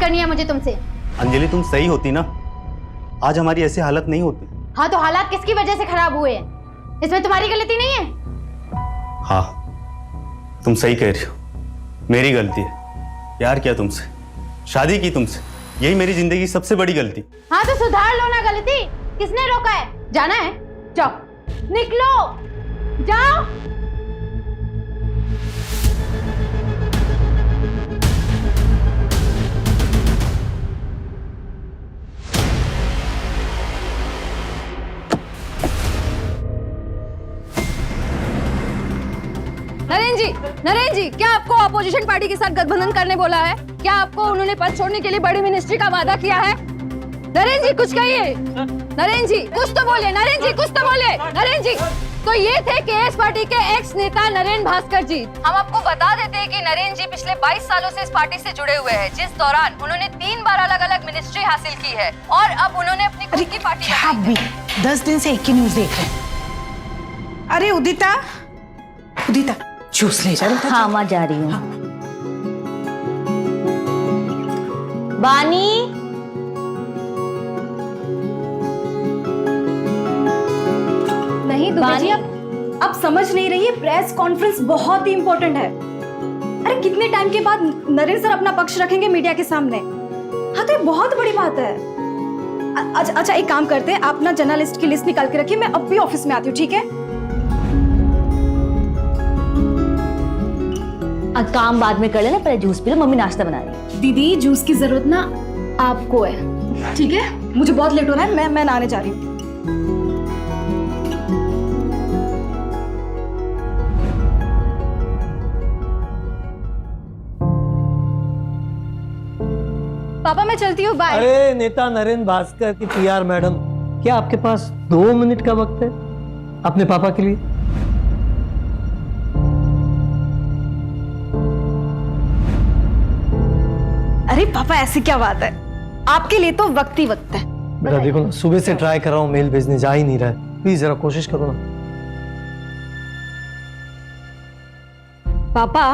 करनी है मुझे तुमसे। अंजलि तुम सही होती ना, आज हमारी ऐसी हालत नहीं होती। हाँ तो हालात किसकी वजह से खराब हुए हैं? इसमें तुम्हारी गलती नहीं है। हाँ तुम सही कह रही हो, मेरी गलती है। प्यार किया तुमसे, शादी की तुमसे, यही मेरी जिंदगी की सबसे बड़ी गलती। हाँ तो सुधार लो ना गलती। किसने रोका है? जाना है जाओ, निकलो जाओ। नरेंद्र जी, क्या आपको अपोजिशन पार्टी के साथ गठबंधन करने बोला है? क्या आपको उन्होंने पद छोड़ने के लिए बड़ी मिनिस्ट्री का वादा किया है? नरेंद्र जी कुछ कहिए। नरेंद्र जी कुछ तो बोले। नरेंद्र जी कुछ तो बोले। नरेंद्र जी तो ये थे केएस पार्टी के एक्स नेता नरेंद्र भास्कर जी। हम आपको बता देते हैं कि नरेंद्र जी पिछले 22 सालों से इस पार्टी से जुड़े हुए हैं, जिस दौरान उन्होंने 3 बार अलग अलग मिनिस्ट्री हासिल की है और अब उन्होंने अपनी खुद की पार्टी। आप भी 10 दिन से एक ही न्यूज देख रहे हैं। अरे उदिता, उदिता जूस ले जा। हाँ माँ जा रही हूँ। हाँ। बानी नहीं दुबे जी, आप समझ नहीं रही है, प्रेस कॉन्फ्रेंस बहुत ही इंपॉर्टेंट है। अरे कितने टाइम के बाद नरेंद्र सर अपना पक्ष रखेंगे मीडिया के सामने। हाँ तो ये बहुत बड़ी बात है। अच्छा एक काम करते हैं, आप ना जर्नलिस्ट की लिस्ट निकाल के रखिए, मैं अब भी ऑफिस में आती हूँ, ठीक है? काम बाद में कर लेना, पहले जूस पी लो, मम्मी नाश्ता बना रही है। दीदी जूस की जरूरत ना आपको है, ठीक है? मुझे बहुत लेट हो रहा है, मैं नहाने जा रही हूँ। पापा मैं चलती हूँ, बाय। अरे नेता नरेंद्र भास्कर की पीआर मैडम, क्या आपके पास 2 मिनट का वक्त है अपने पापा के लिए? अरे पापा ऐसी क्या बात है, आपके लिए तो वक्त ही वक्त है। बेटा देखो ना, सुबह से ट्राई कर रहा हूँ मेल भेजने, जा ही नहीं रहा है। प्लीज जरा कोशिश करो ना। पापा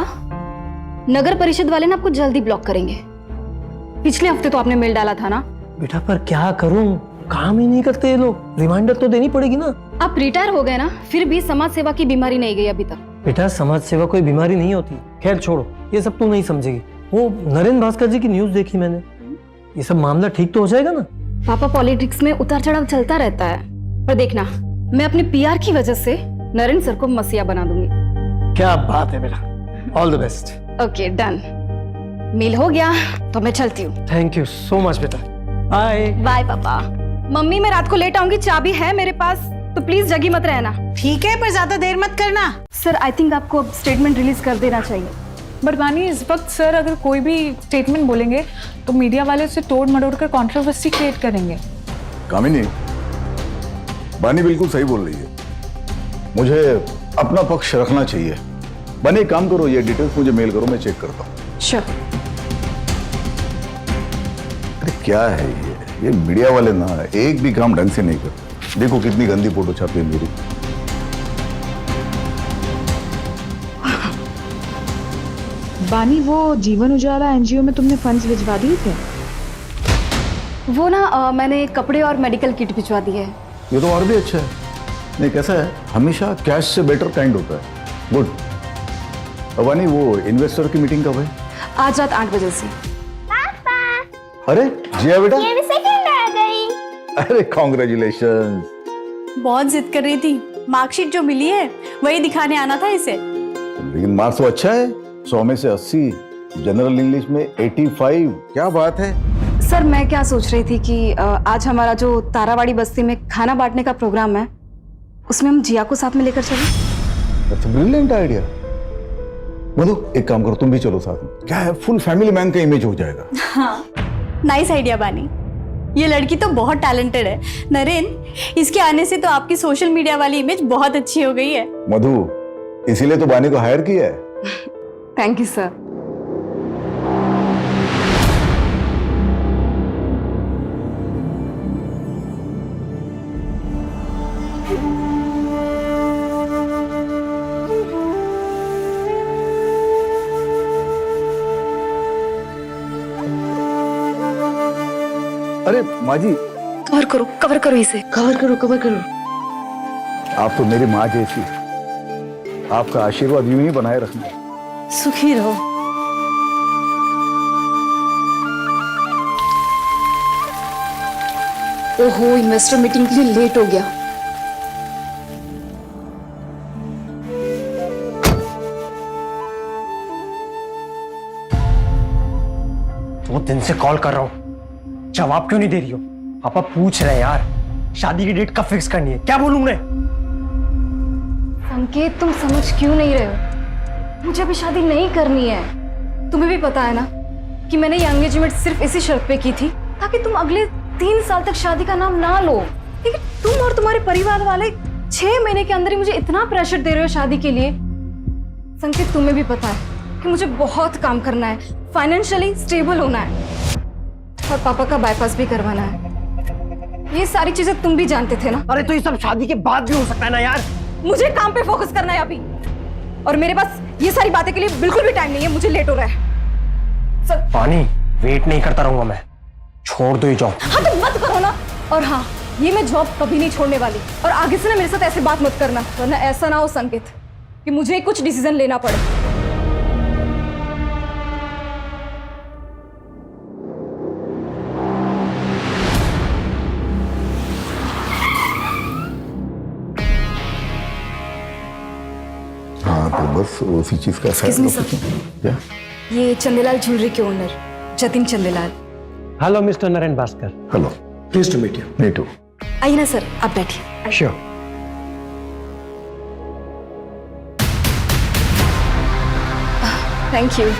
नगर परिषद वाले ना आपको जल्दी ब्लॉक करेंगे। पिछले हफ्ते तो आपने मेल डाला था ना। बेटा पर क्या करूं, काम ही नहीं करते ये लोग। रिमाइंडर तो देनी पड़ेगी ना। आप रिटायर हो गए ना, फिर भी समाज सेवा की बीमारी नहीं गई अभी तक। बेटा समाज सेवा कोई बीमारी नहीं होती। खैर छोड़ो, ये सब तू नहीं समझेगी। वो नरेंद्र भास्कर जी की न्यूज देखी मैंने, ये सब मामला ठीक तो हो जाएगा ना? पापा पॉलिटिक्स में उतार चढ़ाव चलता रहता है, पर देखना मैं अपने पीआर की वजह से नरेंद्र सर को मसीहा बना दूंगी। क्या बात है बेटा, all the best. Okay done, mail हो गया तो मैं चलती हूँ। थैंक यू सो मच बेटा, बाय। बाय पापा। मम्मी मैं रात को लेट आऊंगी, चाबी है मेरे पास, तो प्लीज जगी मत रहना। ठीक है, पर ज्यादा देर मत करना। सर आई थिंक आपको अब स्टेटमेंट रिलीज कर देना चाहिए। बट बानी इस वक्त सर अगर कोई भी स्टेटमेंट बोलेंगे तो मीडिया वाले उसे तोड़ मरोड़ कर कंट्रोवर्सी क्रिएट करेंगे। कामिनी, बानी बिल्कुल सही बोल रही है, मुझे अपना पक्ष रखना चाहिए। बानी एक काम करो, ये डिटेल्स मुझे मेल करो, मैं चेक करता हूँ। श्योर। अरे क्या है ये मीडिया वाले ना एक भी काम ढंग से नहीं करते। देखो कितनी गंदी फोटो छापी है मेरी। बानी वो जीवन उजाला एनजीओ में तुमने फंड्स भिजवा दिए थे? वो ना मैंने कपड़े और मेडिकल किट भिजवा दी है। ये तो और भी अच्छा है। नहीं कैसा है, हमेशा कैश से बेटर काइंड होता है। गुड। बानी वो इन्वेस्टर की मीटिंग कब है? आज रात 8 बजे से। पापा। अरे जिया बेटा, ये भी सेकंड आ गई। अरे कॉन्ग्रेचुलेशन। बहुत जिद कर रही थी, मार्कशीट जो मिली है वही दिखाने आना था इसे। लेकिन मार्क्स तो अच्छा है, 100 में से 80, जनरल इंग्लिश में 85। क्या बात है। सर मैं क्या सोच रही थी कि आज हमारा जो तारावाड़ी बस्ती में खाना बांटने का प्रोग्राम है, उसमें हम जिया को साथ में लेकर चलें। Brilliant idea. मधु एक काम करो, तुम भी चलो साथ में। क्या है, फुल फैमिली मैन का इमेज हो जाएगा। हाँ नाइस आइडिया बानी, ये लड़की तो बहुत टैलेंटेड है। नरेंद्र, इसके आने से तो आपकी सोशल मीडिया वाली इमेज बहुत अच्छी हो गई है। मधु इसीलिए तो बानी को हायर किया है। Thank you sir. अरे माँ जी, कवर करो इसे। कवर करो। आप तो मेरी माँ जैसी, आपका आशीर्वाद यूं ही बनाए रखना। सुखी रहो। ओहो, इन्वेस्टर मीटिंग के लिए लेट हो गया। दो दिन से कॉल कर रहा हूँ, जवाब क्यों नहीं दे रही हो? पापा पूछ रहे हैं यार, शादी की डेट कब फिक्स करनी है? क्या बोलूं मैं? संकेत, तुम समझ क्यों नहीं रहे हो? मुझे अभी शादी नहीं करनी है। तुम्हें भी पता है ना कि मैंने ये एंगेजमेंट सिर्फ इसी शर्त पे की थी ताकि तुम अगले 3 साल तक शादी का नाम ना लो। लेकिन तुम और तुम्हारे परिवार वाले 6 महीने के अंदर ही मुझे इतना प्रेशर दे रहे हो शादी के लिए। संकेत, तुम्हें भी पता है कि मुझे बहुत काम करना है, फाइनेंशियली स्टेबल होना है और पापा का बाईपास भी करवाना है। ये सारी चीजें तुम भी जानते थे ना। अरे तो ये सब शादी के बाद भी हो सकता है ना यार। मुझे काम पे फोकस करना है अभी, और मेरे पास ये सारी बातें के लिए बिल्कुल भी टाइम नहीं है। मुझे लेट हो रहा है। सर, पानी वेट नहीं करता रहूंगा मैं, छोड़ दो ये जॉब। हाँ तो मत करो ना। और हाँ, ये मैं जॉब कभी नहीं छोड़ने वाली, और आगे से ना मेरे साथ ऐसे बात मत करना, वरना ऐसा ना हो संकेत कि मुझे कुछ डिसीजन लेना पड़े। हाँ तो बस उसी चीज का Excuse me, sir. क्या? ये चंदेलाल ज्वेलरी के owner Jatin Chandelal. Hello mister Naren Bhaskar. Hello, please to meet you. Me too. आइए ना सर, आप बैठिए। श्योर। Thank you.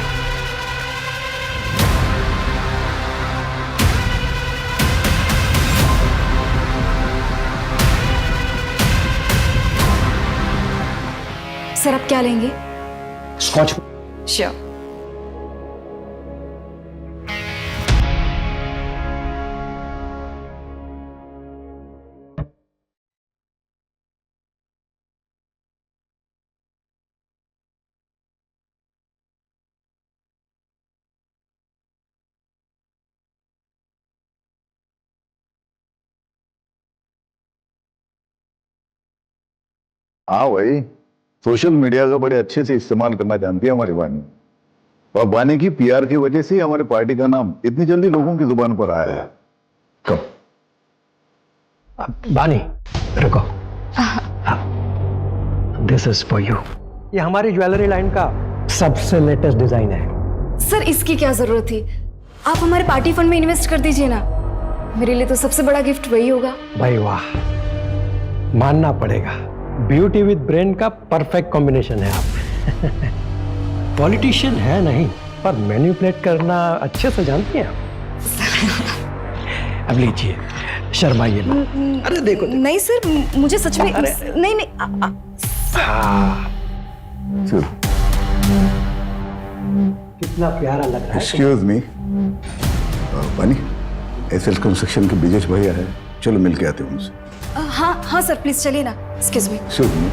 सर, आप क्या लेंगे? स्कॉच। श्योर। हाँ भाई, सोशल मीडिया का बड़े अच्छे से इस्तेमाल करना जानती है हमारी वानी, और वानी की पीआर की वजह से हमारे पार्टी का नाम इतनी जल्दी लोगों की जुबान पर आया है। कब? बानी रुको, दिस इज फॉर यू। ये हमारी ज्वेलरी लाइन का सबसे लेटेस्ट डिजाइन है। सर, इसकी क्या जरूरत थी? आप हमारे पार्टी फंड में इन्वेस्ट कर दीजिए ना। मेरे लिए तो सबसे बड़ा गिफ्ट वही होगा। भाई वाह, मानना पड़ेगा, ब्यूटी विद ब्रेन का परफेक्ट कॉम्बिनेशन है आप। पॉलिटिशियन है नहीं, पर मैनिपुलेट करना अच्छे से जानती हैं आप। अब लीजिए, शर्माइए ना। अरे देखो, देखो। नहीं सर, मुझे सच में नहीं नहीं हाँ, चल, कितना प्यारा लग रहा है। एक्सक्यूज मी, वानी, एसएल कंस्ट्रक्शन के ब्रिजेश भैया है, चलो मिल के आते हैं उनसे। हाँ हाँ सर, प्लीज चलिए ना। Excuse me. Excuse me.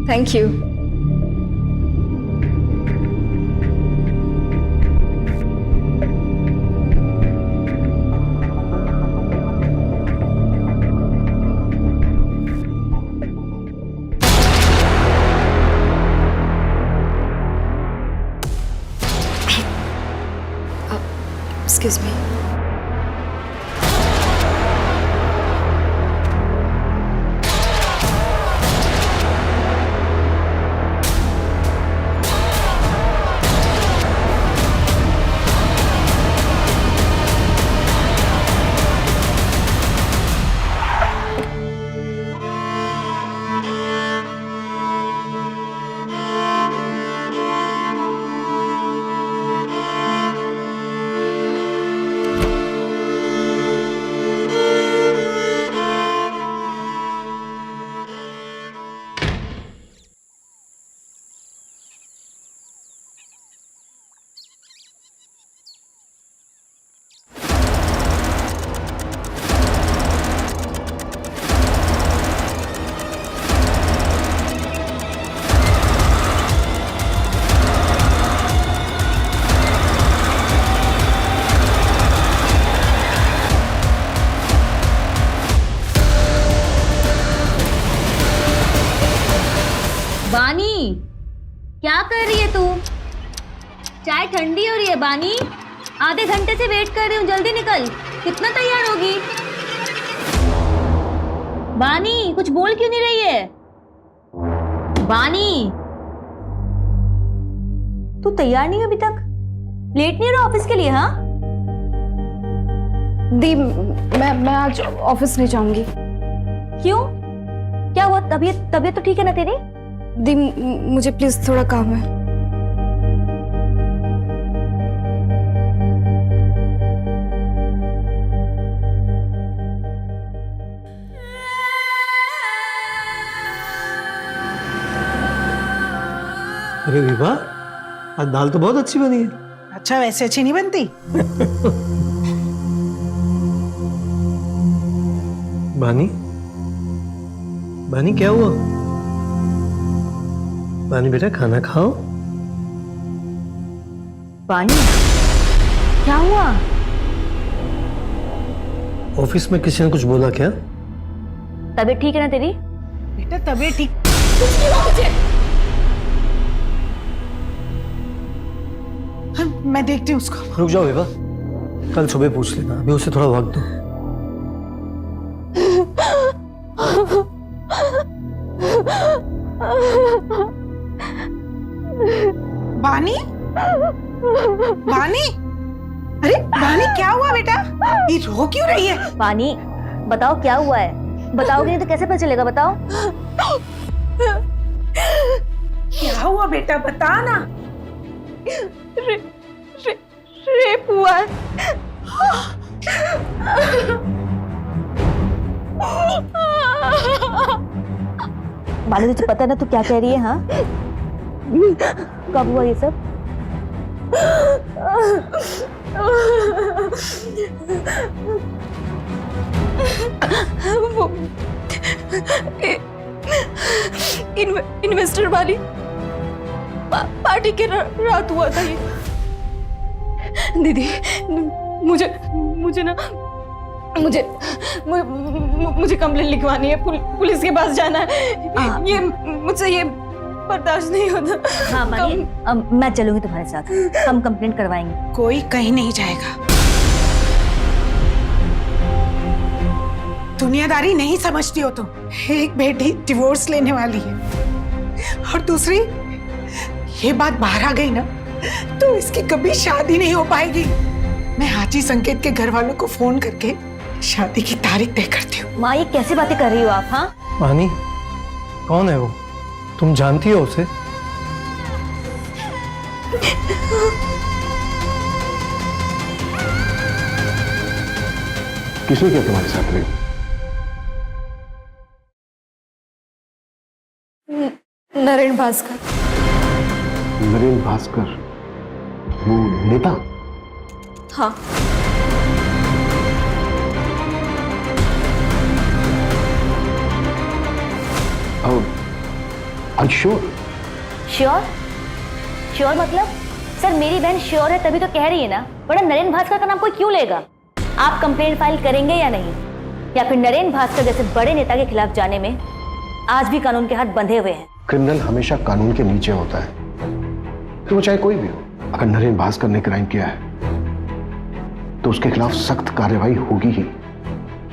Thank you. Excuse me. क्या कर रही है तू? चाय ठंडी हो रही है बानी। आधे घंटे से वेट कर रही हूँ, जल्दी निकल। कितना तैयार होगी? बानी कुछ बोल क्यों नहीं रही है? बानी तू तैयार नहीं है अभी तक? लेट नहीं हो रहा ऑफिस के लिए? हाँ दी, मैं आज ऑफिस नहीं जाऊंगी। क्यों? क्या हुआ? तबीयत तो ठीक है ना तेरी? दी, मुझे प्लीज थोड़ा काम है। अरे विभा, आज दाल तो बहुत अच्छी बनी है। अच्छा, वैसे अच्छी नहीं बनती? बानी, बानी क्या हुआ? बानी बेटा खाना खाओ। बानी क्या हुआ? ऑफिस में किसी ने कुछ बोला क्या? तबीयत ठीक है ना तेरी? बेटा तबीयत ठीक? मैं देखती हूँ उसको। रुक जाओ विभा, कल सुबह पूछ लेना, अभी उसे थोड़ा वक्त दो। बानी, बानी, अरे बानी क्या हुआ बेटा? ये रो क्यों रही है? बानी बताओ क्या हुआ है? बताओगे नहीं तो कैसे पता चलेगा? बताओ क्या हुआ बेटा, बता ना। रेप हुआ है। बानी तुझे पता है ना तू क्या कह रही है? हाँ कब हुआ ये सब? वो इन्वेस्टर वाली पार्टी के रात हुआ था ये। दीदी मुझे कंप्लेंट लिखवानी है, पुलिस के पास जाना है। ये मुझसे ये बर्दाश्त नहीं होता। हाँ बानी, मैं चलूंगी तुम्हारे साथ, हम कंप्लेंट करवाएंगे। कोई कहीं नहीं जाएगा। दुनियादारी नहीं समझती हो तुम। एक बेटी डिवोर्स लेने वाली है और दूसरी ये बात बाहर आ गई ना तो इसकी कभी शादी नहीं हो पाएगी। मैं हाजी संकेत के घर वालों को फोन करके शादी की तारीख तय करती हूँ। माँ ये कैसी बातें कर रही हो आप? हाँ बानी कौन है वो? तुम जानती हो उसे? किसने किया तुम्हारे साथ रेप? नरेन भास्कर। नरेन भास्कर, वो नेता? हाँ श्योर? श्योर मतलब? सर मेरी बहन श्योर है तभी तो कह रही है ना, बड़ा नरेन भास्कर का नाम कोई क्यों लेगा? आप कंप्लेंट फाइल करेंगे या नहीं? या फिर नरेन भास्कर जैसे बड़े नेता के खिलाफ जाने में आज भी कानून के हाथ बंधे हुए हैं? क्रिमिनल हमेशा कानून के नीचे होता है, तो वो चाहे कोई भी हो। अगर नरेन भास्कर ने क्राइम किया है तो उसके खिलाफ सख्त कार्रवाई होगी ही।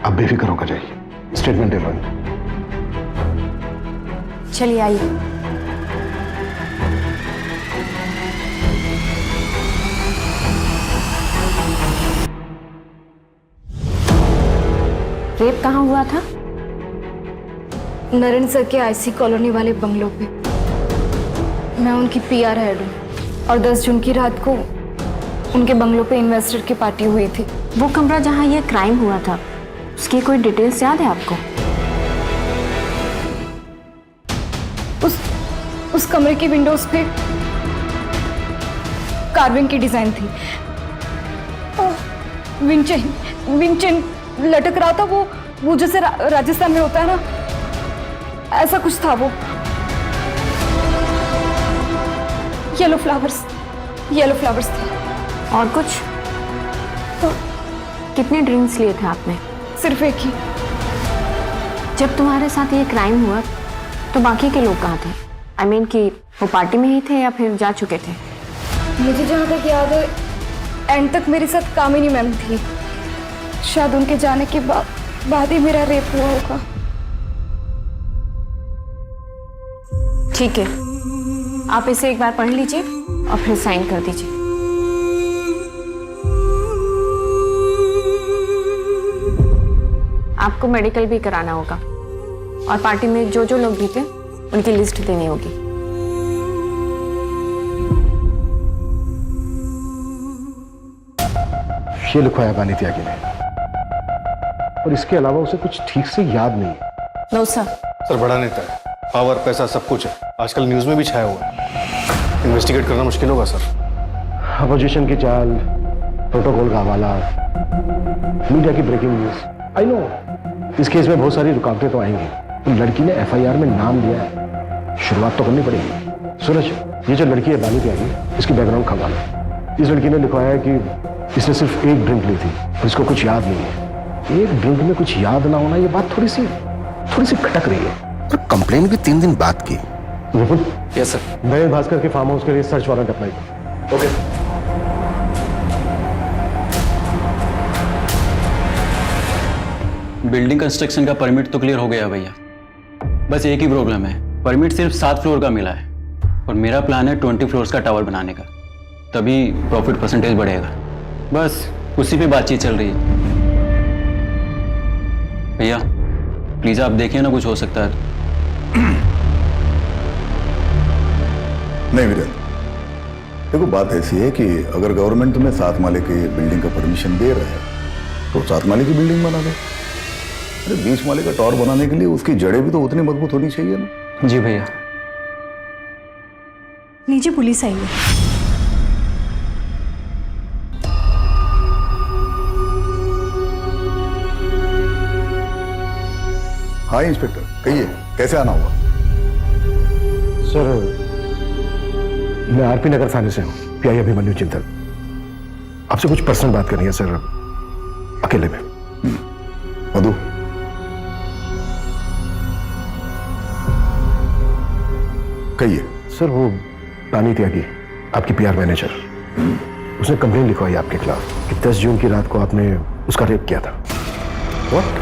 अब बेफिक्र होकर जाइए, स्टेटमेंट दे लो। चलिए आइए। रेप कहाँ हुआ था? नरेन सर के आईसी कॉलोनी वाले बंगलों पे। मैं उनकी पीआर हेड हूँ और 10 जून की रात को उनके बंगलों पे इन्वेस्टर की पार्टी हुई थी। वो कमरा जहाँ ये क्राइम हुआ था, उसकी कोई डिटेल्स याद है आपको? उस कमरे की विंडोज पे कार्विंग की डिजाइन थी। विंचेन लटक रहा था, वो जैसे राजस्थान में होता है ना, ऐसा कुछ था वो। येलो फ्लावर्स थे। और कुछ? तो कितने ड्रिंक्स लिए थे आपने? सिर्फ एक ही। जब तुम्हारे साथ ये क्राइम हुआ तो बाकी के लोग कहाँ थे? आई मीन कि वो पार्टी में ही थे या फिर जा चुके थे? मुझे जहाँ तक याद है एंड तक मेरे साथ कामिनी मैम थी। शायद उनके जाने के बाद ही मेरा रेप हुआ होगा। ठीक है, आप इसे एक बार पढ़ लीजिए और फिर साइन कर दीजिए। आपको मेडिकल भी कराना होगा और पार्टी में जो जो लोग भी थे उनकी लिस्ट देनी होगी। ये लिखवाया बानी त्यागी ने, और इसके अलावा उसे कुछ ठीक से याद नहीं है। No sir. सर बड़ा नेता है, पावर पैसा सब कुछ है, आजकल न्यूज में भी छाया हुआ है। इन्वेस्टिगेट करना मुश्किल होगा सर। अपोजिशन की चाल, प्रोटोकॉल का हवाला, मीडिया की ब्रेकिंग न्यूज। आई नो इस केस में बहुत सारी रुकावटें तो आएंगी, तो लड़की ने एफआईआर में नाम दिया है, शुरुआत तो करनी पड़ेगी। सूरज, ये जो लड़की है बानी त्यागी, इसकी बैकग्राउंड खंगालो। इस लड़की ने लिखवाया है कि इसने सिर्फ एक ड्रिंक ली थी और इसको कुछ याद नहीं है। एक ड्रिंक में कुछ याद ना होना, ये बात थोड़ी सी खटक रही है। पर कंप्लेन भी 3 दिन बाद की। विपुल, यस सर। नरेन भास्कर के फार्म हाउस के लिए सर्च वारंट अप्लाई करो। ओके। बिल्डिंग कंस्ट्रक्शन का परमिट तो क्लियर हो गया भैया, बस एक ही प्रॉब्लम है, परमिट सिर्फ 7 फ्लोर का मिला है और मेरा प्लान है 20 फ्लोर्स का टावर बनाने का, तभी प्रॉफिट परसेंटेज बढ़ेगा। बस उसी पे बातचीत चल रही है। भैया प्लीज आप देखिए ना, कुछ हो सकता है। नहीं वीरेंद्र, देखो बात ऐसी है कि अगर गवर्नमेंट तुम्हें 7 माले की बिल्डिंग का परमिशन दे रहा है तो 7 माले की बिल्डिंग बना दो। अरे 20 माले का टावर बनाने के लिए उसकी जड़ें भी तो उतनी मजबूत होनी चाहिए ना। जी भैया। नीचे पुलिस आई है। हाँ इंस्पेक्टर, कहिए कैसे आना होगा? सर मैं आरपी नगर थाने से हूँ, पीआई अभिमन्यु चिंतल। आपसे कुछ पर्सनल बात करनी है सर, अकेले में। मधु, कहिए। सर वो बानी त्यागी, आपकी पीआर मैनेजर, उसने कंप्लेन लिखवाई आपके खिलाफ कि 10 जून की रात को आपने उसका रेप किया था। व्हाट?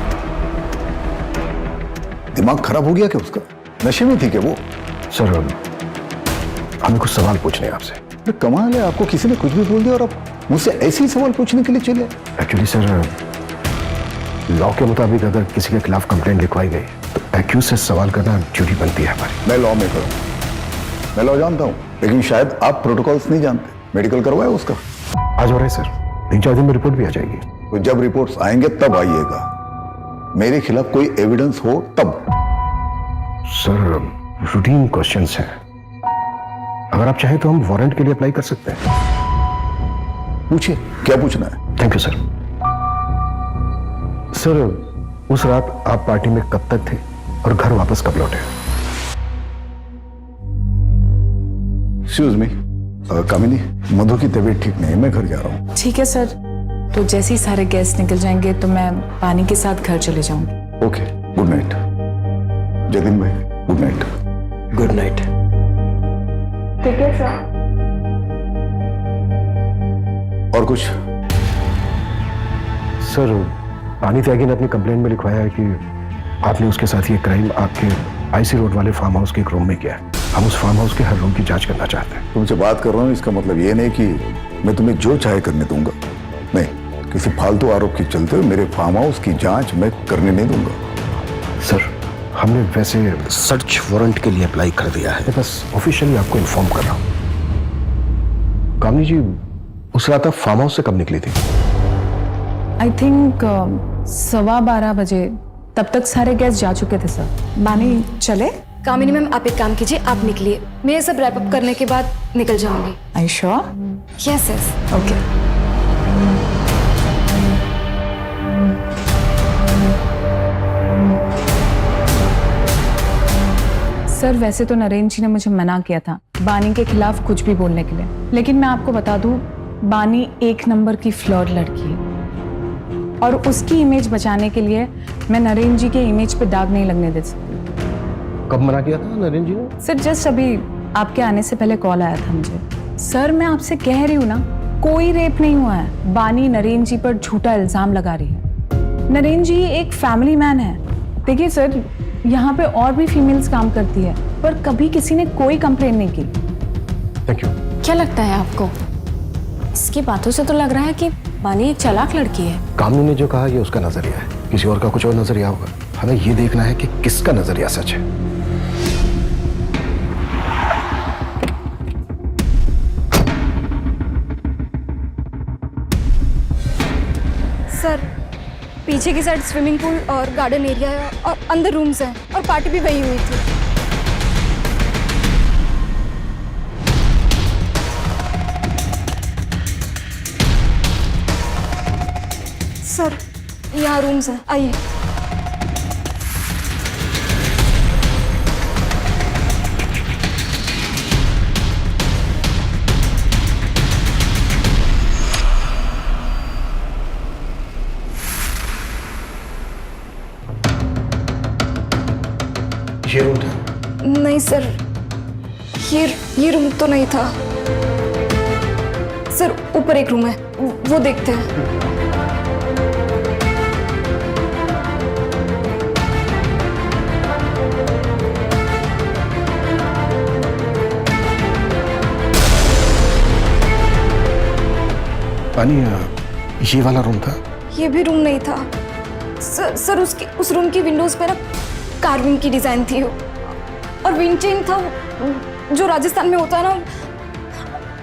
दिमाग खराब हो गया क्या उसका? नशे में थी क्या वो? सर हमें कुछ सवाल पूछने हैं आपसे। अरे कमाल है, आपको किसी ने कुछ भी बोल दिया और आप मुझसे ऐसे ही सवाल पूछने के लिए चले? एक्चुअली सर लॉ के मुताबिक अगर किसी के खिलाफ कंप्लेंट लिखवाई गई तो एक्यूज से सवाल करना ड्यूटी बनती है हमारी। मैं लॉ मेकर हूँ, मैं लॉ जानता हूँ, लेकिन शायद आप प्रोटोकॉल्स नहीं जानते। मेडिकल करवाया उसका? आज हो रहा है सर, 3-4 दिन में रिपोर्ट भी आ जाएगी। तो जब रिपोर्ट्स आएंगे तब आइएगा, मेरे खिलाफ कोई एविडेंस हो तब। सर रूटीन क्वेश्चंस हैं, अगर आप चाहें तो हम वारंट के लिए अप्लाई कर सकते हैं। पूछिए, क्या पूछना है? Thank you sir. सर उस रात आप पार्टी में कब तक थे और घर वापस कब लौटे? एक्सक्यूज मी, कामिनी, मधु की तबीयत ठीक नहीं है, मैं घर जा रहा हूँ। ठीक है सर, तो जैसे ही सारे गेस्ट निकल जाएंगे तो मैं पानी के साथ घर चले जाऊंगी। Okay, good night. जतिन भाई, गुड नाइट। Good night. ठीक है सर। और कुछ? सर बानी त्यागी ने अपनी कंप्लेंट में लिखवाया है कि आपने उसके साथ ये क्राइम आपके आईसी रोड वाले फार्म हाउस के एक रूम में किया है। हम उस फार्म हाउस के हर रूम की जांच करना चाहते हैं। तुमसे बात कर रहा हूँ, इसका मतलब ये नहीं कि मैं तुम्हें जो चाहे करने दूंगा। नहीं, किसी फालतू आरोप के चलते हुए मेरे फार्म हाउस की जांच मैं करने नहीं दूंगा। सर हमने वैसे सर्च वारंट के लिए अप्लाई कर दिया है। बस ऑफिशियली आपको इन्फॉर्म कर रहा हूँ। कामनी जी, उस रात आप फार्म हाउस से कब निकली थी? आई थिंक 12:15 बजे, तब तक सारे गेस्ट जा चुके थे सर। बानी चले? कामिनी मैम आप एक काम कीजिए, आप निकलिए, मैं ये सब रैप अप करने के बाद निकल जाऊंगी। I sure? Yes yes. Okay. Sir वैसे तो नरेन जी ने मुझे मना किया था बानी के खिलाफ कुछ भी बोलने के लिए, लेकिन मैं आपको बता दूं, बानी 1 नंबर की फ्लर्ट लड़की है और उसकी इमेज बचाने के लिए मैं नरेन जी के इमेज पे दाग नहीं लगने दे सकती। कब मना किया था नरेन जी ने? सर जस्ट अभी आपके आने से पहले कॉल आया था मुझे। सर मैं आपसे कह रही हूँ ना, कोई रेप नहीं हुआ है। बानी नरेन जी पर झूठा इल्जाम लगा रही है। नरेन जी एक फैमिली मैन है। देखिए सर, यहाँ पे और भी फीमेल्स काम करती है, पर कभी किसी ने कोई कंप्लेन नहीं की। Thank you. क्या लगता है आपको? इसकी बातों से तो लग रहा है कि बानी एक चालाक लड़की है। कामनी ने जो कहा ये उसका नजरिया है, किसी और का कुछ और नजरिया होगा। हमें ये देखना है कि किसका नजरिया सच है। सर पीछे की साइड स्विमिंग पूल और गार्डन एरिया है और अंदर रूम्स हैं और पार्टी भी वही हुई थी। सर यहाँ रूम्स हैं, आइए। ये रूम था? नहीं सर, ये रूम तो नहीं था सर। ऊपर एक रूम है, वो देखते हैं। पानी, ये वाला रूम था? ये भी रूम नहीं था सर। उस रूम की विंडोज पे ना कार्विंग की डिजाइन थी और विंड चेन था जो राजस्थान में होता है ना,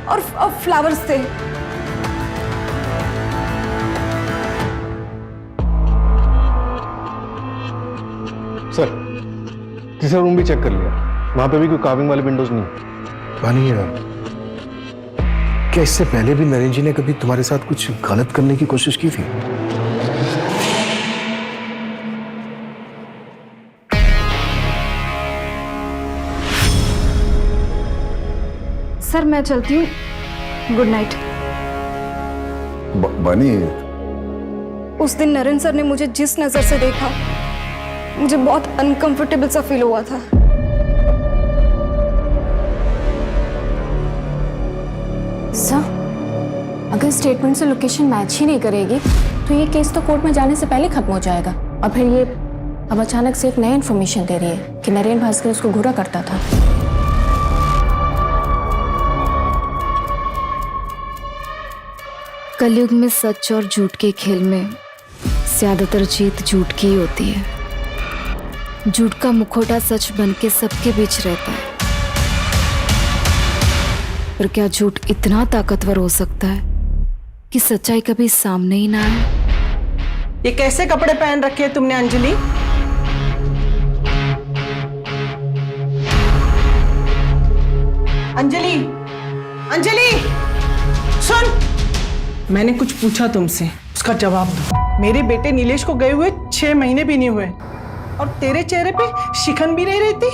और फ्लावर्स थे। सर तीसरा रूम भी चेक कर लिया, वहां पे भी कोई कार्विंग वाले विंडोज नहीं। पानी, क्या इससे पहले भी नरेन जी ने कभी तुम्हारे साथ कुछ गलत करने की कोशिश की थी? सर मैं चलती हूँ, गुड नाइट। बानी, उस दिन नरेन सर ने मुझे जिस नजर से देखा, मुझे बहुत अनकंफर्टेबल सा फील हुआ था। सर अगर स्टेटमेंट से लोकेशन मैच ही नहीं करेगी तो ये केस तो कोर्ट में जाने से पहले खत्म हो जाएगा। और फिर ये अब अचानक से एक नई इन्फॉर्मेशन दे रही है कि नरेन भास्कर उसको घूरा करता था। कलयुग में सच और झूठ के खेल में ज्यादातर जीत झूठ की ही होती है। झूठ का मुखौटा सच बन के सबके बीच रहता है, पर क्या झूठ इतना ताकतवर हो सकता है कि सच्चाई कभी सामने ही ना आए? ये कैसे कपड़े पहन रखे हैं तुमने अंजलि? अंजलि, अंजलि सुन, मैंने कुछ पूछा तुमसे, उसका जवाब दो। मेरे बेटे नीलेश को गए हुए 6 महीने भी नहीं हुए और तेरे चेहरे पे शिकन भी नहीं रहती।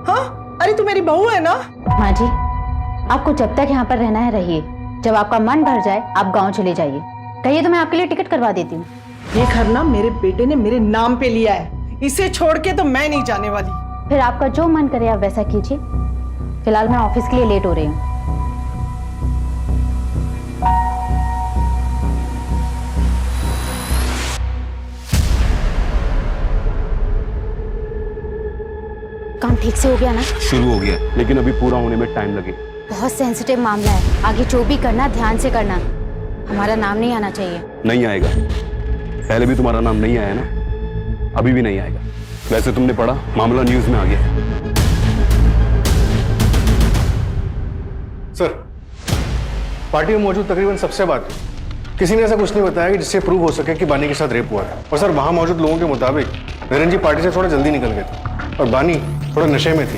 हाँ, अरे तू मेरी बहू है ना? माँ जी, आपको जब तक यहाँ पर रहना है रहिए, जब आपका मन भर जाए आप गांव चले जाइए। कहिए तो मैं आपके लिए टिकट करवा देती हूँ। ये घर ना मेरे बेटे ने मेरे नाम पे लिया है, इसे छोड़ के तो मैं नहीं जाने वाली। फिर आपका जो मन करे आप वैसा कीजिए। फिलहाल मैं ऑफिस के लिए लेट हो रही हूँ। काम ठीक से हो गया ना? शुरू हो गया, लेकिन अभी पूरा होने में टाइम लगेगा। बहुत सेंसिटिव मामला है, आगे जो भी करना ध्यान से करना। हमारा नाम नहीं आना चाहिए। नहीं आएगा, पहले भी तुम्हारा नाम नहीं आया ना, अभी भी नहीं आएगा। वैसे तुमने पढ़ा, मामला न्यूज में आ गया। सर पार्टी में मौजूद तकरीबन सबसे बात किसी ने ऐसा कुछ नहीं बताया कि जिससे प्रूव हो सके कि बानी के साथ रेप हुआ है। और सर वहां मौजूद लोगों के मुताबिक नरेन जी पार्टी से थोड़ा जल्दी निकल गए थे और बानी थोड़ा नशे में थी।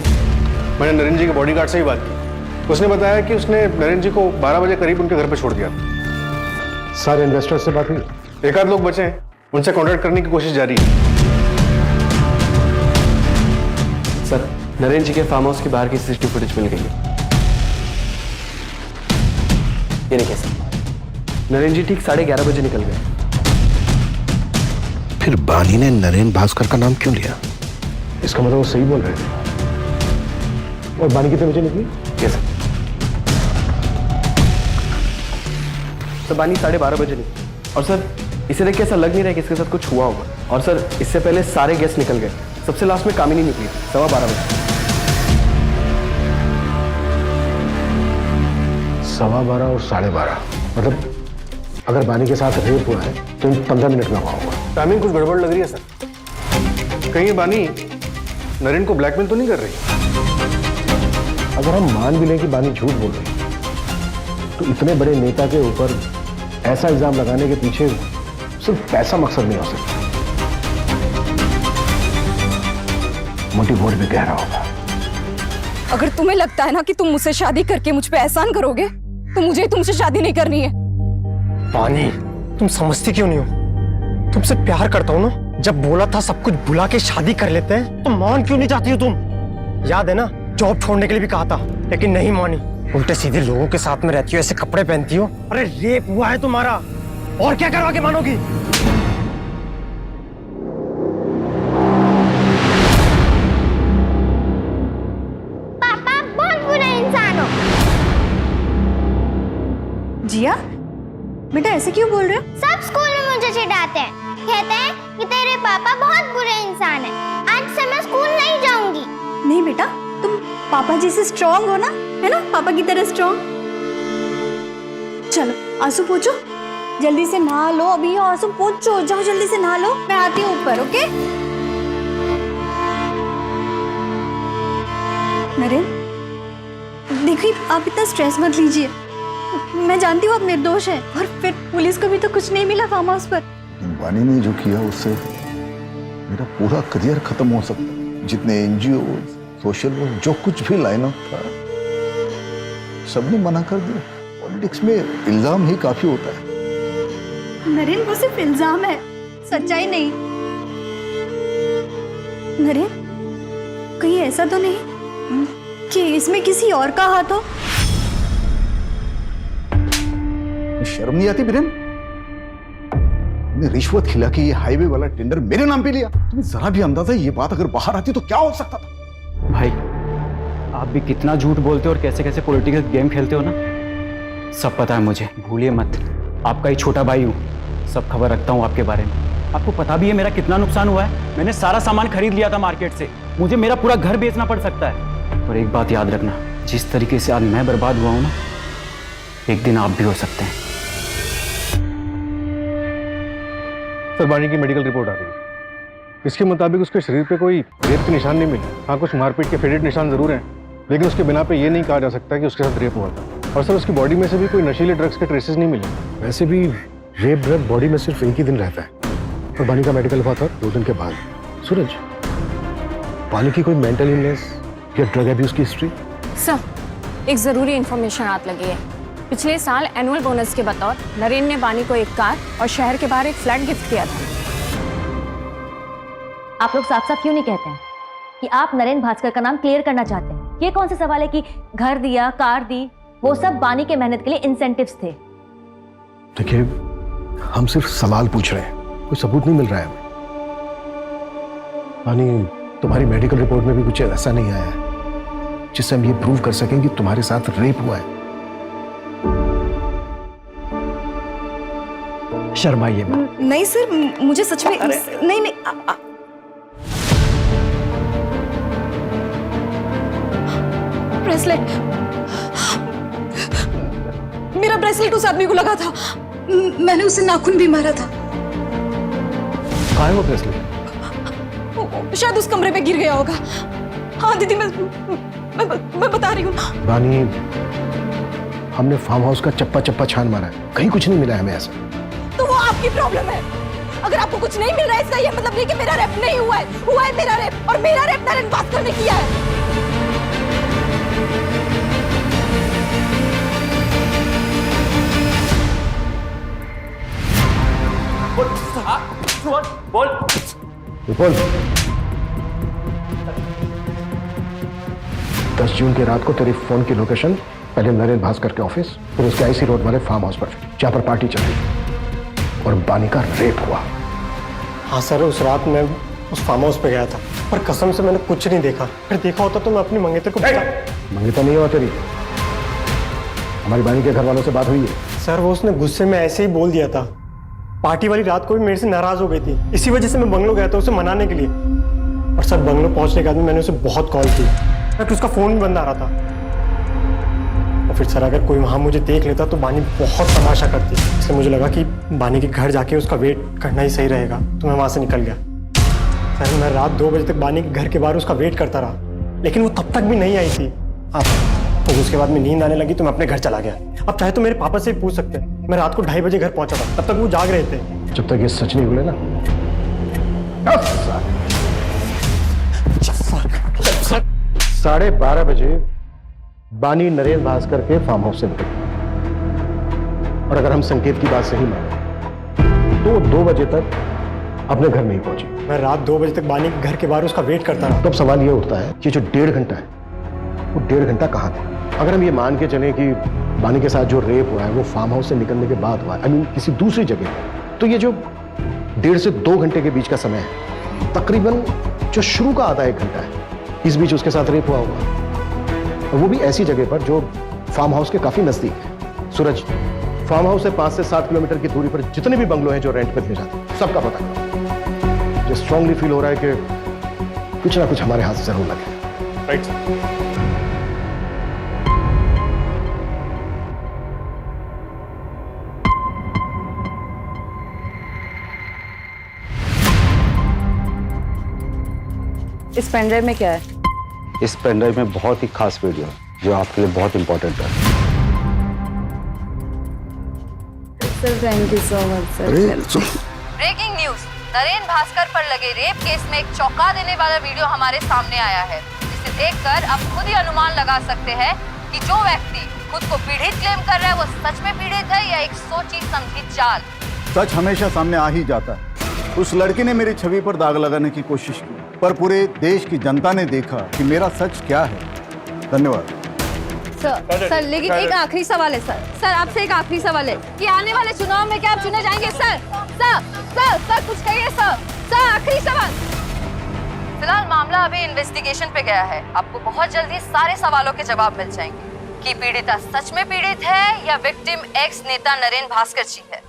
मैंने नरेन जी के बॉडीगार्ड से ही बात की, उसने बताया कि उसने नरेन जी को 12 बजे करीब उनके घर पर छोड़ दिया था। सारे इन्वेस्टर से बात हुई, एक आध लोग बचे हैं, उनसे कॉन्टैक्ट करने की कोशिश जारी है। सर नरेन जी के फार्म हाउस के बाहर की सीसीटीवी फुटेज मिल गई है। ये नहीं कह सकता, नरेन जी ठीक 11:30 बजे निकल गए। फिर बानी ने नरेन भास्कर का नाम क्यों लिया? इसका मतलब वो सही बोल रहे थे। और बानी कितने बजे निकली? यस सर बानी 12:30 बजे निकली। और सर इसे देख के ऐसा लग नहीं रहा है कि इसके साथ कुछ हुआ होगा। और सर इससे पहले सारे गेस्ट निकल गए, सबसे लास्ट में कामिनी निकली 12:15 बजे। 12:15 और 12:30 मतलब अगर बानी के साथ रेप हुआ है तो इन 15 मिनट में हुआ होगा। टाइमिंग कुछ गड़बड़ लग रही है सर। कहीं ये बानी नरेन को ब्लैकमेल तो नहीं कर रही? अगर हम मान भी लें कि बानी झूठ बोल रही है तो इतने बड़े नेता के ऊपर ऐसा इल्जाम लगाने के पीछे सिर्फ पैसा मकसद नहीं हो सकता। मोटिव और भी गहरा होगा। अगर तुम्हें लगता है ना कि तुम मुझसे शादी करके मुझ पे एहसान करोगे तो मुझे तुमसे शादी नहीं करनी है। पानी, तुम समझती क्यों नहीं हो? तुमसे प्यार करता हूँ ना। जब बोला था सब कुछ भुला के शादी कर लेते हैं तो मान क्यों नहीं जाती हो तुम? याद है ना, जॉब छोड़ने के लिए भी कहा था लेकिन नहीं मानी। उल्टे सीधे लोगों के साथ में रहती हो, ऐसे कपड़े पहनती हो। अरे रेप हुआ है तुम्हारा, और क्या करवा के मानोगी? पापा बहुत बुरा इंसान हो। जिया बेटा ऐसे क्यों बोल रहे हो? सब स्कूल में मुझे चिढ़ाते हैं, कहते हैं कि तेरे पापा बहुत बुरे इंसान हैं। आज से मैं स्कूल नहीं जाऊंगी। नहीं बेटा, तुम पापा जी से स्ट्रांग हो ना, है ना, पापा की तरह स्ट्रांग। चलो आंसू पोंछो, जल्दी से नहा लो। अभी आंसू पोंछो, जाओ जल्दी से नहा लो। मैं आती हूँ ऊपर, ओके? नरेन देखिए, आप इतना स्ट्रेस मत लीजिए। मैं जानती हूँ आप निर्दोष हैं, और फिर पुलिस को भी तो कुछ नहीं मिला फार्म हाउस पर। बानी ने जो किया उससे मेरा पूरा करियर खत्म हो सकता है। जितने एनजीओ, सोशल वर्क, जो कुछ भी लाइन अप था सबने मना कर दिया। पॉलिटिक्स में इल्जाम ही काफी होता है। नरेन वो सिर्फ इल्जाम है, सच्चाई नहीं। नरेन कहीं ऐसा तो नहीं कि इसमें किसी और का हाथ हो? शर्म नहीं आती बिरेन? रिश्वत खिला के ये हाईवे वाला टेंडर मेरे नाम पे लिया। तुम्हें जरा भी अंदाजा ये बात अगर बाहर आती तो क्या हो सकता था? भाई आप भी कितना झूठ बोलते हो और कैसे कैसे पॉलिटिकल गेम खेलते हो ना, सब पता है मुझे। भूलिए मत, आपका ही छोटा भाई हूँ, सब खबर रखता हूँ आपके बारे में। आपको पता भी है मेरा कितना नुकसान हुआ है। मैंने सारा सामान खरीद लिया था मार्केट से, मुझे मेरा पूरा घर बेचना पड़ सकता है। और एक बात याद रखना, जिस तरीके से आज मैं बर्बाद हुआ हूँ ना, एक दिन आप भी हो सकते हैं। सर बानी की मेडिकल रिपोर्ट आ गई। इसके मुताबिक उसके शरीर पे कोई रेप के निशान नहीं मिले। हाँ, कुछ मारपीट के फेडेड निशान जरूर हैं, लेकिन उसके बिना पे ये नहीं कहा जा सकता कि उसके साथ रेप हुआ था। और सर उसकी बॉडी में से भी कोई नशीले ड्रग्स के ट्रेसेस नहीं मिले। वैसे भी रेप ड्रग बॉडी में सिर्फ एक ही दिन रहता है, और बानी का मेडिकल हुआ था 2 दिन के बाद। सूरज, बानी की कोई मेंटल इलनेस या ड्रग एब्यूज की हिस्ट्री? सर, एक जरूरी इंफॉर्मेशन हाथ लगी है। पिछले साल एनुअल बोनस के बतौर नरेन ने बानी को एक कार और शहर के बाहर एक फ्लैट गिफ्ट किया था। आप लोग साफ साफ क्यों नहीं कहते हैं कि आप नरेन भास्कर का नाम क्लियर करना चाहते हैं? ये कौन सा सवाल है कि घर दिया, कार दी, वो सब बानी के मेहनत के लिए इंसेंटिव्स थे। देखिए, हम सिर्फ सवाल पूछ रहे हैं, कोई सबूत नहीं मिल रहा है हमें। बानी, तुम्हारी मेडिकल रिपोर्ट में भी कुछ ऐसा नहीं आया है जिससे हम ये प्रूव कर सकें कि तुम्हारे साथ रेप हुआ है। शर्माइए मत। नहीं सर, मुझे सच में नहीं नहीं। ब्रेसलेट, मेरा ब्रेसलेट उस आदमी को लगा था। मैंने उसे नाखून भी मारा था। कहाँ है वो ब्रेसलेट? शायद उस कमरे में गिर गया होगा। हाँ दीदी, मैं बता रही हूँ। बानी, हमने फार्म हाउस का चप्पा चप्पा छान मारा है, कहीं कुछ नहीं मिला हमें ऐसा। तो वो आपकी प्रॉब्लम है। अगर आपको कुछ नहीं मिल रहा है इसका ये मतलब नहीं कि मेरा रेप नहीं हुआ है। हुआ है मेरा रेप, और मेरा रेप नरेन भास्कर ने किया है। बोल। विपुल, 10 जून की रात को तेरी फोन की लोकेशन पहले नरेन भास्कर के ऑफिस, फिर उसके आईसी रोड वाले फार्म हाउस पर, जहां पर पार्टी चल रही और बानी का रेप हुआ। हाँ सर, उस रात मैं उस फार्म हाउस पे गया था, पर कसम से मैंने कुछ नहीं देखा। फिर देखा होता तो मैं अपनी मंगेतर को मंगेतर नहीं हुआ तेरी, हमारी बानी के घर वालों से बात हुई है। सर वो उसने गुस्से में ऐसे ही बोल दिया था। पार्टी वाली रात को भी मेरे से नाराज हो गई थी, इसी वजह से मैं बंगलो गया था उसे मनाने के लिए। और सर बंगलो पहुंचने के बाद मैंने उसे बहुत कॉल की, बट उसका फोन भी बंद आ रहा था। और फिर सर अगर कोई वहां मुझे देख लेता तो बानी बहुत तमाशा करती, इसलिए मुझे लगा कि बानी के घर जाके उसका वेट करना ही सही रहेगा, तो मैं वहां से निकल गया। सर मैं रात 2 बजे तक बानी के घर के बाहर उसका वेट करता रहा, लेकिन वो तब तक भी नहीं आई थी। तो उसके बाद में नींद आने लगी तो मैं अपने घर चला गया। अब चाहे तो मेरे पापा से पूछ सकते हैं, मैं रात को 2:30 बजे घर पहुंचा था, तब तक वो जाग रहे थे। जब तक ये सच नहीं बोले ना 12:30 बजे बानी नरेंद्र भास्कर के फार्म हाउस से निकली, और अगर हम संकेत की बात सही माने तो 2 बजे तक अपने घर में ही पहुंची। मैं रात 2 बजे तक बानी के घर के बाहर उसका वेट करता रहा। तब सवाल ये उठता है कि जो 1.5 घंटा है वो 1.5 घंटा कहाँ था? अगर हम ये मान के चलें कि बानी के साथ जो रेप हुआ है वो फार्म हाउस से निकलने के बाद हुआ है, किसी दूसरी जगह, तो ये जो 1.5 से 2 घंटे के बीच का समय है, तकरीबन जो शुरू का आधा 1 घंटा है, इस बीच उसके साथ रेप हुआ होगा, और वो भी ऐसी जगह पर जो फार्म हाउस के काफी नजदीक है। सूरज, फार्म हाउस से 5 से 7 किलोमीटर की दूरी पर जितने भी बंगलो हैं जो रेंट पर दिए जाते हैं, सबका पता करो। मुझे स्ट्रांगली फील हो रहा है कि कुछ ना कुछ हमारे हाथ से जरूर लगे। राइट। इस पेनड्राइव में क्या है? इस पेनड्राइव में बहुत ही खास वीडियो जो आपके लिए बहुत इंपॉर्टेंट है। Sir thank you so much sir. Breaking news, Narendra Bhaskar पर लगे रेप केस में एक चौंका देने वाला वीडियो हमारे सामने आया है, जिसे देखकर आप खुद ही अनुमान लगा सकते हैं कि जो व्यक्ति खुद को पीड़ित क्लेम कर रहा है वो सच में पीड़ित है या एक सोची समझी चाल। सच हमेशा सामने आ ही जाता है। उस लड़के ने मेरी छवि पर दाग लगाने की कोशिश की, पर पूरे देश की जनता ने देखा कि मेरा सच क्या है। धन्यवाद सर लेकिन एक आखिरी सवाल है सर आपसे एक आखिरी सवाल है कि आने वाले चुनाव में क्या आप चुने जाएंगे? सर कुछ कहिए सर आखिरी सवाल। फिलहाल मामला अभी इन्वेस्टिगेशन पे गया है, आपको बहुत जल्दी सारे सवालों के जवाब मिल जाएंगे कि पीड़िता सच में पीड़ित है या विक्टिम एक्स नेता नरेंद्र भास्कर जी है।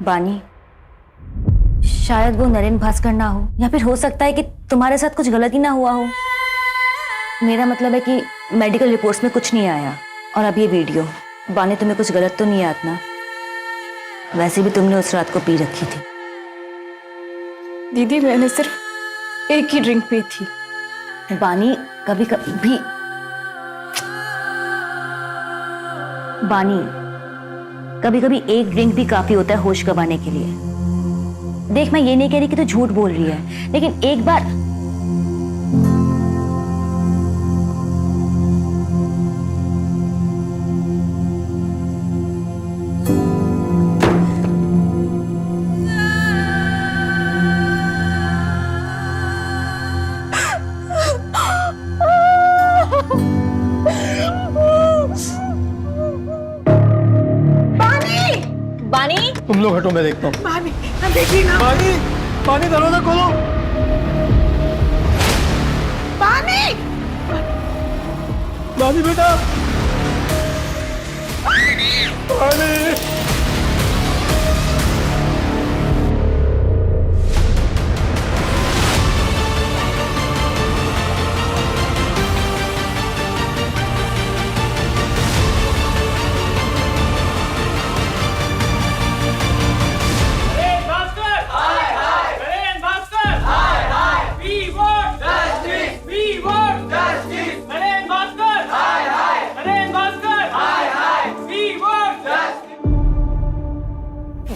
बानी, शायद वो नरेंद्र भास्कर ना हो, या फिर हो सकता है कि तुम्हारे साथ कुछ गलती ना हुआ हो। मेरा मतलब है कि मेडिकल रिपोर्ट्स में कुछ नहीं आया। और अब ये वीडियो, बानी तुम्हें कुछ गलत तो नहीं याद ना? वैसे भी तुमने उस रात को पी रखी थी। दीदी मैंने सिर्फ एक ही ड्रिंक पी थी। बानी कभी कभी एक ड्रिंक भी काफी होता है होश गंवाने के लिए। देख, मैं ये नहीं कह रही कि तू झूठ बोल रही है, लेकिन एक बार तुम लोग हटो, मैं देखता हूँ। बानी देखिए ना। बानी दरवाजा खोलो। बानी बेटा। बानी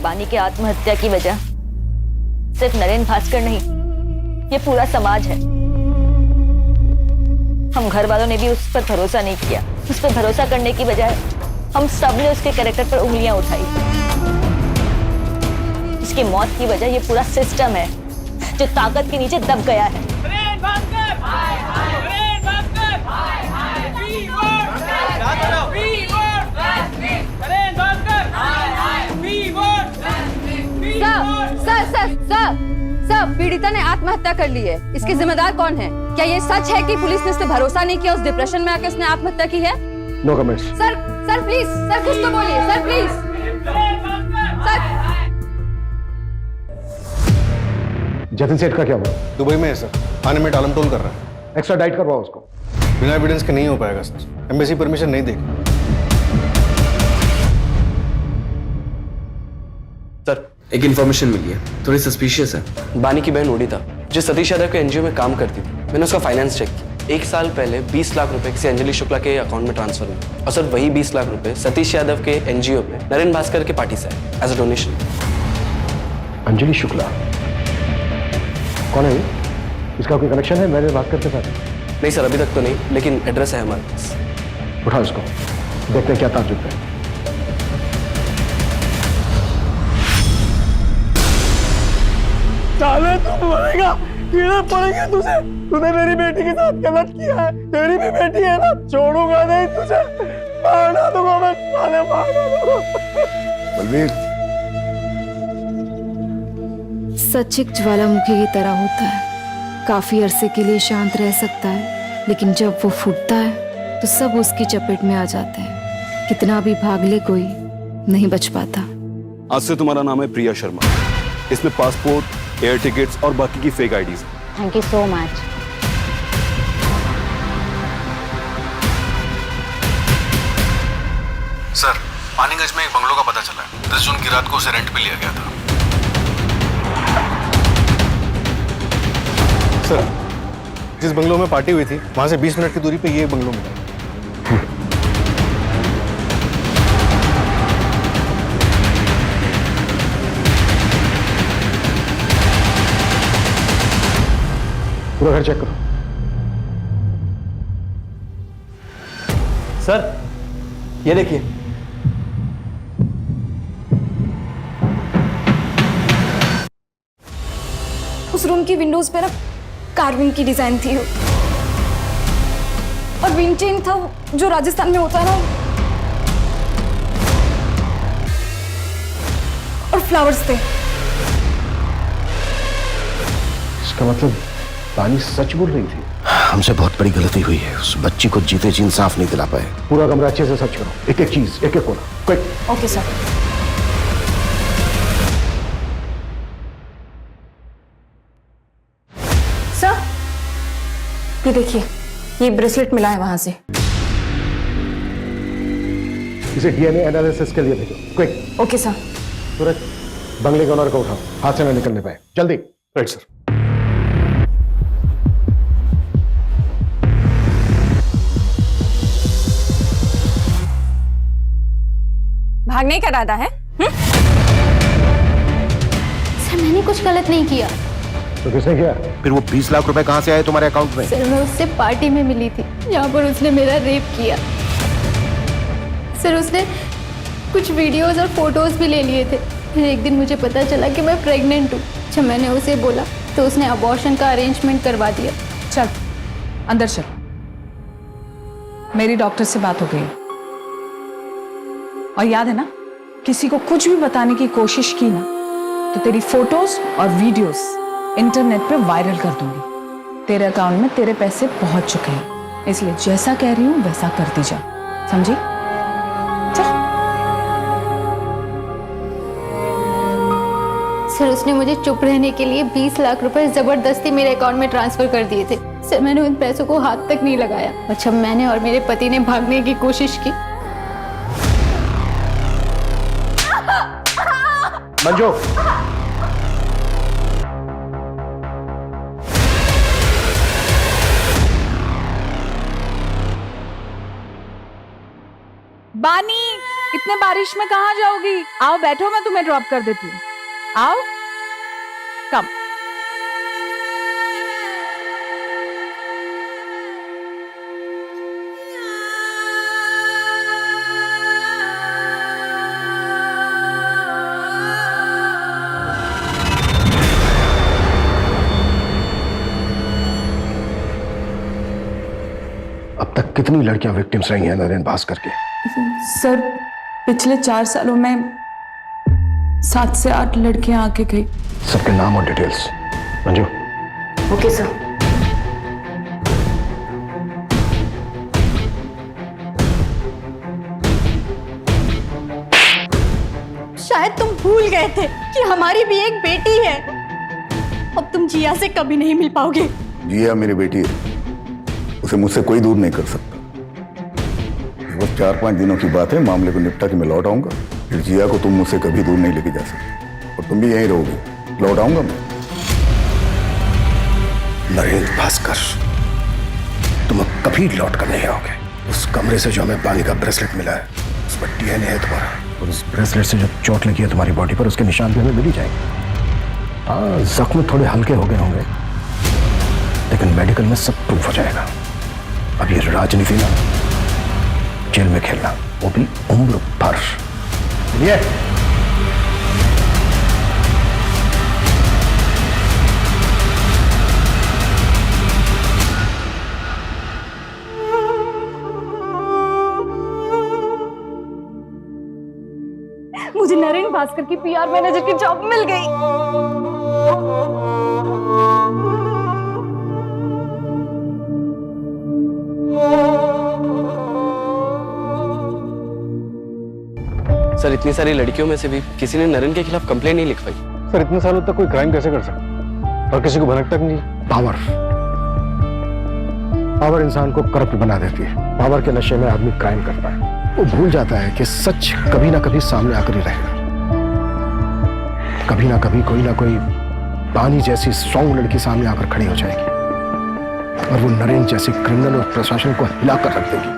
बानी के आत्महत्या की वजह सिर्फ नरेंद्र भास्कर नहीं, ये पूरा समाज है। हम घर वालों ने भी उस पर भरोसा नहीं किया। उस पर भरोसा करने की बजाय हम सब ने उसके कैरेक्टर पर उंगलियां उठाई। उसकी मौत की वजह ये पूरा सिस्टम है। जो ताकत के नीचे दब गया है। सर, पीड़िता ने आत्महत्या कर ली है। इसके जिम्मेदार कौन है? क्या ये सच है कि पुलिस ने उस पर भरोसा नहीं किया, उस डिप्रेशन में आके उसने आत्महत्या की है? No comments. Sir please, sir कुछ तो बोलिए, सर प्लीज। सर जतिन सेठ का क्या हुआ? दुबई में है सर, आने में टालमटोल कर रहा है। एक्स्ट्रा डाइट करवाओ उसको। बिना एविडेंस के नहीं हो पाएगा सर, एम्बेसी परमिशन नहीं देगी। सर एक इन्फॉर्मेशन मिली है, थोड़ी सस्पिशियस है। बानी की बहन ओडिता जो सतीश यादव के एनजीओ में काम करती थी, मैंने उसका फाइनेंस चेक किया। 1 साल पहले 20 लाख रुपए किसी अंजलि शुक्ला के अकाउंट में ट्रांसफर हुए और सर वही 20 लाख रुपए सतीश यादव के एनजीओ पे नरेन भास्कर के पार्टी से आए as a donation. Anjali Shukla कौन है ये? इसका कोई कनेक्शन है नरेन भास्कर के साथ? नहीं सर, अभी तक तो नहीं, लेकिन एड्रेस है हमारे पास। उठाओ इसको, देखते हैं क्या ताजुब है। साले तू मरेगा, कीड़े पड़ेंगे तुझे। तूने मेरी बेटी के साथ गलत किया है, तेरी भी बेटी है ना, छोड़ूंगा नहीं तुझे, मारना दूंगा मैं, साले मारना दूंगा। बलवीर, सच एक ज्वालामुखी की तरह होता है, काफी अरसे के लिए शांत रह सकता है, लेकिन जब वो फूटता है तो सब उसकी चपेट में आ जाते हैं। कितना भी भाग ले कोई नहीं बच पाता। आज से तुम्हारा नाम है प्रिया शर्मा। इसमें पासपोर्ट, एयर टिकट्स और बाकी की fake IDs. Thank you so much. Sir Paniganj में एक बंगलों का पता चला है। 10 जून की रात को उसे रेंट पे लिया गया था। सर जिस बंगलो में पार्टी हुई थी वहां से 20 मिनट की दूरी पे ये बंगलो मिला। पूरा घर चेक करो। सर ये देखिए, उस रूम की विंडोज पे ना कार्विंग की डिजाइन थी और विंड चेन था जो राजस्थान में होता है ना, और फ्लावर्स थे। इसका मतलब बानी सच बोल रही थी। हमसे बहुत बड़ी गलती हुई है। उस बच्ची को जीते जी इंसाफ नहीं दिला पाए। पूरा कमरा अच्छे से सर्च करो, एक एक चीज, एक एक कोना, क्विक। Okay sir. सर ये देखिए, ये ब्रेसलेट मिला है वहां से। इसे डीएनए एनालिसिस के लिए भेजो, क्विक। Okay sir. सूरज बंगले के ओनर को उठाओ, हाथ से ना निकलने पाए, जल्दी। Right sir. भागने का इरादा है? सर मैंने कुछ गलत नहीं किया। तो किसने किया? फिर वो 20 लाख रुपए कहाँ से आए तुम्हारे अकाउंट में? सर मैं उससे पार्टी में मिली थी जहाँ पर उसने मेरा रेप किया। सर उसने कुछ वीडियोस और फोटोज भी ले लिए थे। फिर एक दिन मुझे पता चला कि मैं प्रेग्नेंट हूँ। जब मैंने उसे बोला तो उसने अबॉर्शन का अरेंजमेंट करवा दिया। चल अंदर चल, मेरी डॉक्टर से बात हो गई और याद है ना, किसी को कुछ भी बताने की कोशिश की ना तो तेरी फोटोज और वीडियोस इंटरनेट पे वायरल कर दूंगी। तेरे अकाउंट में तेरे पैसे पहुंच चुके हैं, इसलिए जैसा कह रही हूं वैसा करती जा, समझी? सर उसने मुझे चुप रहने के लिए 20 लाख रुपए जबरदस्ती मेरे अकाउंट में ट्रांसफर कर दिए थे। सर मैंने उन पैसों को हाथ तक नहीं लगाया और जब मैंने और मेरे पति ने भागने की कोशिश की। मंजू, बानी इतने बारिश में कहाँ जाओगी? आओ बैठो, मैं तुम्हें ड्रॉप कर देती हूँ। आओ कम। कितनी लड़कियां विक्टिम्स रही हैं नरेन भास्कर के? सर पिछले 4 सालों में 7 से 8 लड़कियां आके गई। सबके नाम और डिटेल्स। मंजू। Okay sir. शायद तुम भूल गए थे कि हमारी भी एक बेटी है। अब तुम जिया से कभी नहीं मिल पाओगे। जिया मेरी बेटी है, उसे मुझसे कोई दूर नहीं कर सकता। बस 4-5 दिनों की बात है, मामले को निपटा के मैं लौट आऊंगा। फिर जिया को तुम मुझसे कभी दूर नहीं लेके जा सकते और तुम भी यहीं रहोगे। लौट आऊंगा मैं। नरेन भास्कर, तुम अब कभी लौट कर नहीं आओगे। उस कमरे से जो हमें बानी का ब्रेसलेट मिला है, उस पर डीएनए है तुम्हारा, और उस ब्रेसलेट से जो चोट लगी है तुम्हारी बॉडी पर, उसके निशान भी हमें मिल ही जाएंगे। हाँ, जख्म थोड़े हल्के हो गए होंगे, लेकिन मेडिकल में सब प्रूफ हो जाएगा। अब ये राजनीति ना, जेल में खेलना, वो भी उम्र भर। ये मुझे नरेन भास्कर की पीआर मैनेजर की जॉब मिल गई। सर इतनी सारी लड़कियों में से भी किसी ने नरेन के खिलाफ कंप्लेंट नहीं लिखवाई। सर इतने सालों तक कोई क्राइम कैसे कर सकता और किसी को भनक तक नहीं? पावर इंसान को करप्ट बना देती है। पावर के नशे में आदमी क्राइम करता है, वो भूल जाता है कि सच कभी ना कभी सामने आकर ही रहेगा। कभी ना कभी कोई ना कोई बानी जैसी स्ट्रॉन्ग लड़की सामने आकर खड़ी हो जाएगी और वो नरेन जैसी क्रिमिनल और प्रशासन को हिलाकर रख देगी।